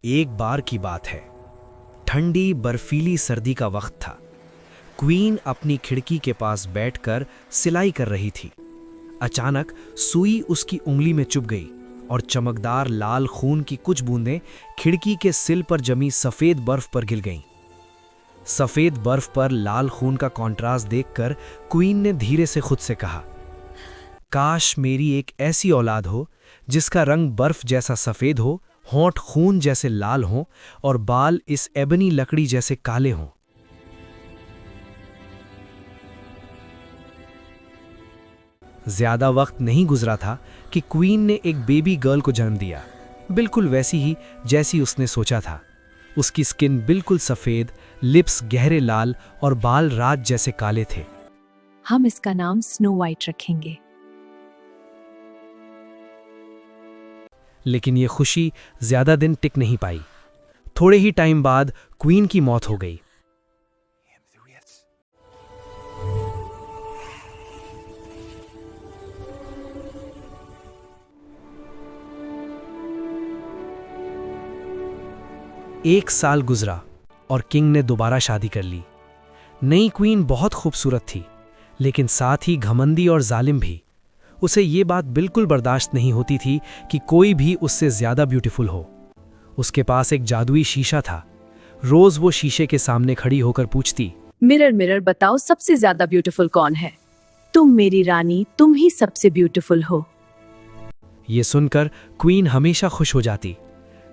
एक बार की बात है। ठंडी बर्फीली सर्दी का वक्त था। क्वीन अपनी खिड़की के पास बैठकर सिलाई कर रही थी। अचानक सुई उसकी उंगली में चुभ गई और चमकदार लाल खून की कुछ बूंदें खिड़की के सिल पर जमी सफेद बर्फ पर गिर गईं। सफेद बर्फ पर लाल खून का कॉन्ट्रास्ट देखकर क्वीन ने धीरे से खुद से कहा, काश मेरी एक ऐसी औलाद हो जिसका रंग बर्फ जैसा सफेद हो, होंठ खून जैसे लाल हों और बाल इस एबनी लकड़ी जैसे काले हों। ज्यादा वक्त नहीं गुजरा था कि क्वीन ने एक बेबी गर्ल को जन्म दिया, बिल्कुल वैसी ही जैसी उसने सोचा था। उसकी स्किन बिल्कुल सफेद, लिप्स गहरे लाल और बाल रात जैसे काले थे। हम इसका नाम स्नो वाइट रखेंगे। लेकिन ये खुशी ज्यादा दिन टिक नहीं पाई। थोड़े ही टाइम बाद क्वीन की मौत हो गई। एक साल गुजरा और किंग ने दोबारा शादी कर ली। नई क्वीन बहुत खूबसूरत थी, लेकिन साथ ही घमंडी और जालिम भी। उसे ये बात बिल्कुल बर्दाश्त नहीं होती थी कि कोई भी उससे ज्यादा ब्यूटीफुल हो। उसके पास एक जादुई शीशा था। रोज वो शीशे के सामने खड़ी होकर पूछती, मिरर मिरर बताओ सबसे ज्यादा ब्यूटीफुल कौन है? तुम मेरी रानी, तुम ही सबसे ब्यूटीफुल हो। ये सुनकर क्वीन हमेशा खुश हो जाती,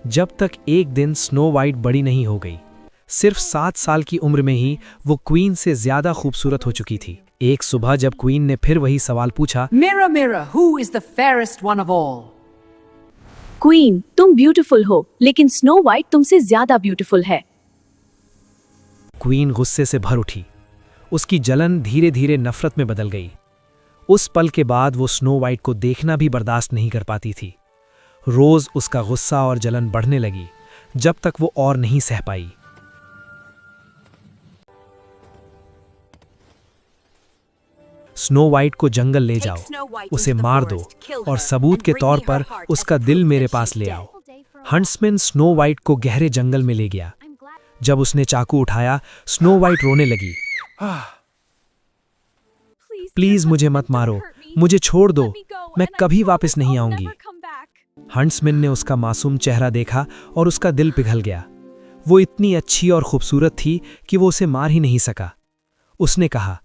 जब तक एक दिन स्नो वाइट बड़ी नहीं हो गई। सिर्फ 7 साल की उम्र में ही वो क्वीन से ज्यादा खूबसूरत हो चुकी थी। एक सुबह जब क्वीन ने फिर वही सवाल पूछा, Mirror, mirror, who is the fairest one of all? Queen, तुम ब्यूटीफुल हो, लेकिन स्नो वाइट तुमसे ज्यादा ब्यूटीफुल है। क्वीन गुस्से से भर उठी। उसकी जलन धीरे धीरे नफरत में बदल गई। उस पल के बाद वो स्नो वाइट को देखना भी बर्दाश्त नहीं कर पाती थी। रोज उसका गुस्सा और जलन बढ़ने लगी, जब तक वो और नहीं सह पाई। स्नो वाइट को जंगल ले जाओ, उसे मार दो और सबूत के तौर पर उसका दिल मेरे पास ले आओ। हंट्समैन स्नो वाइट को गहरे जंगल में ले गया। जब उसने चाकू उठाया, स्नो वाइट रोने लगी। प्लीज मुझे मत मारो, मुझे छोड़ दो, मैं कभी वापस नहीं आऊंगी। हंट्समैन ने उसका मासूम चेहरा देखा और उसका दिल पिघल गया। वो इतनी अच्छी और खूबसूरत थी कि वो उसे मार ही नहीं सका। उसने कहा,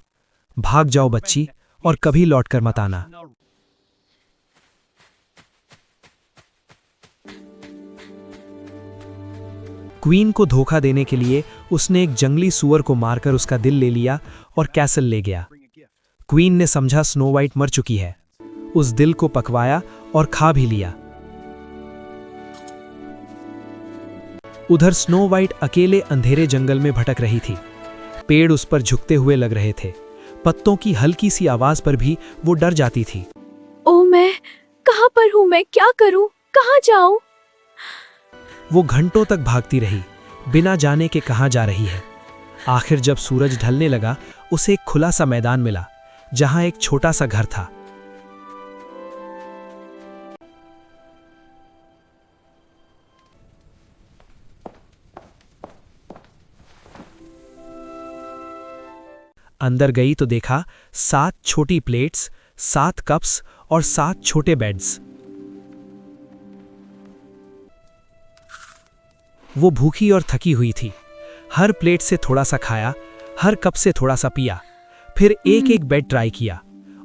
भाग जाओ बच्ची और कभी लौटकर मत आना। क्वीन को धोखा देने के लिए उसने एक जंगली सूअर को मारकर उसका दिल ले लिया और कैसल ले गया। क्वीन ने समझा स्नो वाइट मर चुकी है। उस दिल को पकवाया और खा भी लिया। उधर स्नो वाइट अकेले अंधेरे जंगल में भटक रही थी। पेड़ उस पर झुकते हुए लग रहे थे। पत्तों की हल्की सी आवाज पर भी वो डर जाती थी। ओ मैं कहां पर हूं? मैं क्या करूं? कहां जाऊं? वो घंटों तक भागती रही, बिना जाने के कहां जा रही है। आखिर जब सूरज ढलने लगा, उसे एक खुला सा मैदान मिला, जहां एक छोटा सा घर था। अंदर गई तो देखा 7 छोटी प्लेट्स, 7 कप्स और 7 छोटे बेड्स। वो भूखी और थकी हुई थी। हर प्लेट से थोड़ा सा खाया, हर कप से थोड़ा सा पिया, फिर एक एक बेड ट्राई किया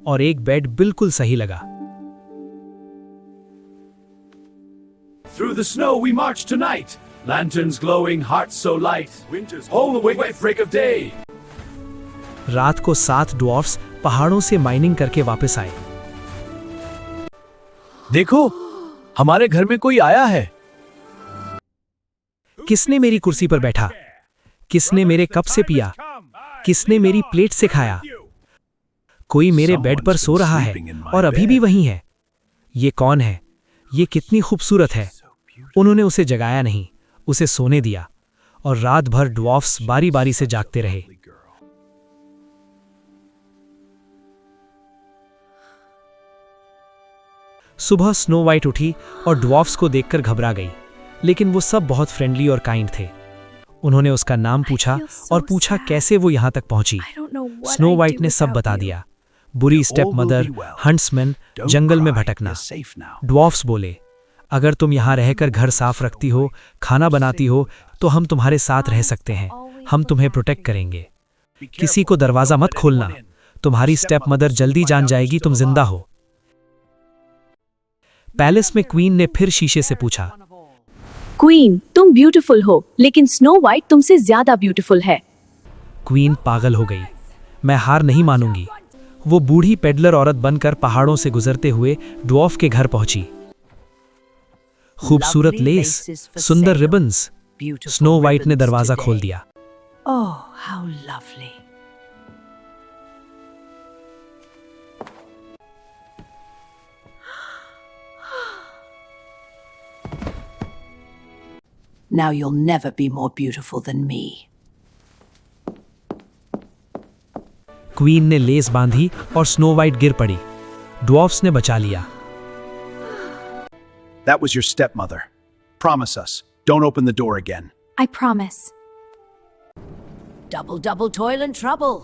और एक बेड बिल्कुल सही लगा। Through the snow we march tonight, lanterns glowing, hearts so light, winter's whole away at break of day. रात को 7 ड्वार्फ्स पहाड़ों से माइनिंग करके वापस आए। देखो, हमारे घर में कोई आया है। किसने मेरी कुर्सी पर बैठा? किसने मेरे कप से पिया? किसने मेरी प्लेट से खाया? कोई मेरे बेड पर सो रहा है और अभी भी वहीं है। ये कौन है? ये कितनी खूबसूरत है। उन्होंने उसे जगाया नहीं, उसे सोने दिया और रात भर ड्वार्फ्स बारी बारी से जागते रहे। सुबह स्नो वाइट उठी और ड्वार्फ्स को देखकर घबरा गई। लेकिन वो सब बहुत फ्रेंडली और काइंड थे। उन्होंने उसका नाम पूछा और पूछा कैसे वो यहाँ तक पहुंची। स्नो वाइट ने सब बता दिया, बुरी स्टेप मदर, हंट्समैन, जंगल में भटकना। ड्वार्फ्स बोले, अगर तुम यहाँ रहकर घर साफ रखती हो, खाना बनाती हो, तो हम तुम्हारे साथ रह सकते हैं, हम तुम्हें प्रोटेक्ट करेंगे। किसी को दरवाजा मत खोलना, तुम्हारी स्टेप मदर जल्दी जान जाएगी तुम जिंदा हो। पैलेस में क्वीन ने फिर शीशे से पूछा, क्वीन, तुम ब्यूटीफुल हो, लेकिन स्नो वाइट तुमसे ज्यादा ब्यूटीफुल है। क्वीन पागल हो गई। मैं हार नहीं मानूंगी। वो बूढ़ी पेडलर औरत बनकर पहाड़ों से गुजरते हुए ड्वार्फ के घर पहुंची। खूबसूरत लेस, सुंदर रिबन्स। स्नो वाइट ने दरवाजा खोल दिया। Oh, how lovely. Now you'll never be more beautiful than me. Queen ने लेस बांधी और स्नो वाइट गिर पड़ी। ड्वार्फ्स ने बचा लिया। That was your stepmother. Promise us, don't open the door again. I promise. Double, double toil and trouble.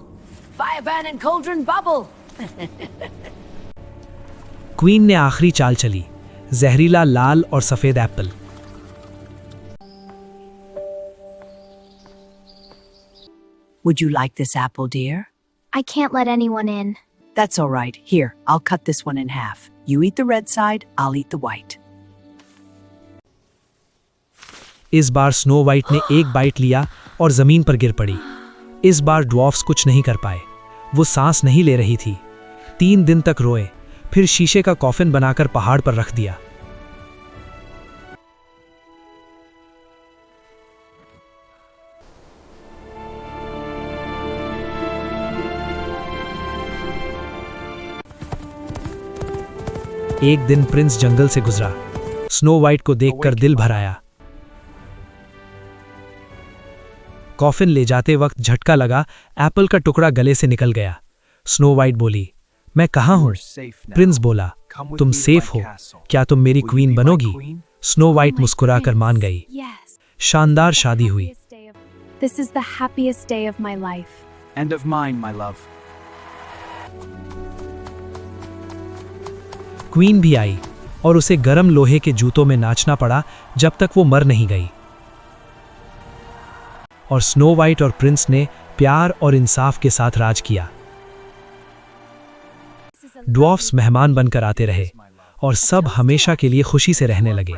Fireban and cauldron bubble. Queen ने आखिरी चाल चली, जहरीला लाल और सफेद Apple. Would you like this apple, dear? I can't let anyone in. That's all right. Here, I'll cut this one in half. You eat the red side, I'll eat the white. इस बार snow white ने एक bite लिया और जमीन पर गिर पड़ी। इस बार ड्वार्फ्स कुछ नहीं कर पाए। वो सांस नहीं ले रही थी। 3 दिन तक रोए, फिर शीशे का कॉफिन बनाकर पहाड़ पर रख दिया। एक दिन प्रिंस जंगल से गुजरा। स्नो वाइट को देखकर दिल भर आया। कॉफिन ले जाते वक्त झटका लगा, एप्पल का टुकड़ा गले से निकल गया। स्नो वाइट बोली, मैं कहाँ हूँ? प्रिंस बोला, तुम सेफ हो, क्या तुम मेरी क्वीन बनोगी? स्नो वाइट मुस्कुराकर मान गई। Yes. शानदार शादी हुई। This is the happiest day of my life. And of mine, my love. Queen भी आई और उसे गरम लोहे के जूतों में नाचना पड़ा जब तक वो मर नहीं गई। और स्नो वाइट और प्रिंस ने प्यार और इंसाफ के साथ राज किया। ड्वार्फ्स मेहमान बनकर आते रहे और सब हमेशा के लिए खुशी से रहने लगे।